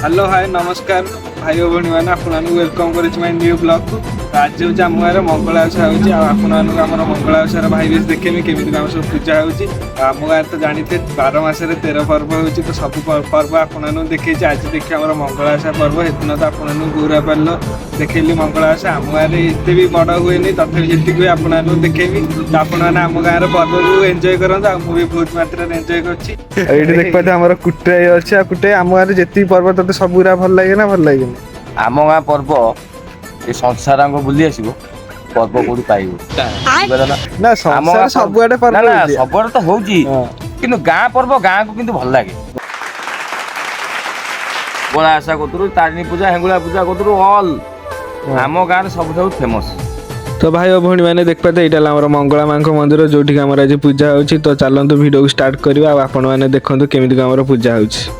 Hello hi नमस्कार भाई और भौणी मैंने आपको वेलकम कर माय न्यू ब्लॉग को। आज हूँ आम गाँव मंगला ओषा होगी आम मंगला ओषार भाई बेस देखेमी केमी आम सब पूजा होगी। आम गाँव तो जानते 12 मासरे 13 पर्व होती तो सब पर्व आपको देखी आज देखिए आम मंगला ओषा पर्व हेतु तो आपको गौरा पाल देखली मंगला ओषा आम गाँव में एत भी बड़ हुए तथापि जी आपको देखेमी तो आपने आम गाँव पर्व को एंजॉय करते मुझे बहुत मात्रा एंजॉय कर देख पाते आम कुटे अच्छे कुटे आम गाँव में जी पर्व तो सब गुरा भल लगे ना भल लगे आम गाँ पर्व ये संसार बुली आसो पर्व कौटी पाइबू ना सबुआडे पर्व ना सबुआडे तो होउची किंतु गाँ पर्व गाँ को किंतु भल लगे बड़ा आशा कतरू तारिणी पूजा हेंगुला पूजा कतरू ऑल आम गाँव सब फेमस। तो भाई और भौणी मैंने देख पाते यहाँ आम मंगला माँ मंदिर जो आज पूजा होची तो चलतु वीडियो को स्टार्ट करवा आपण मैंने देखो केमी पूजा होची।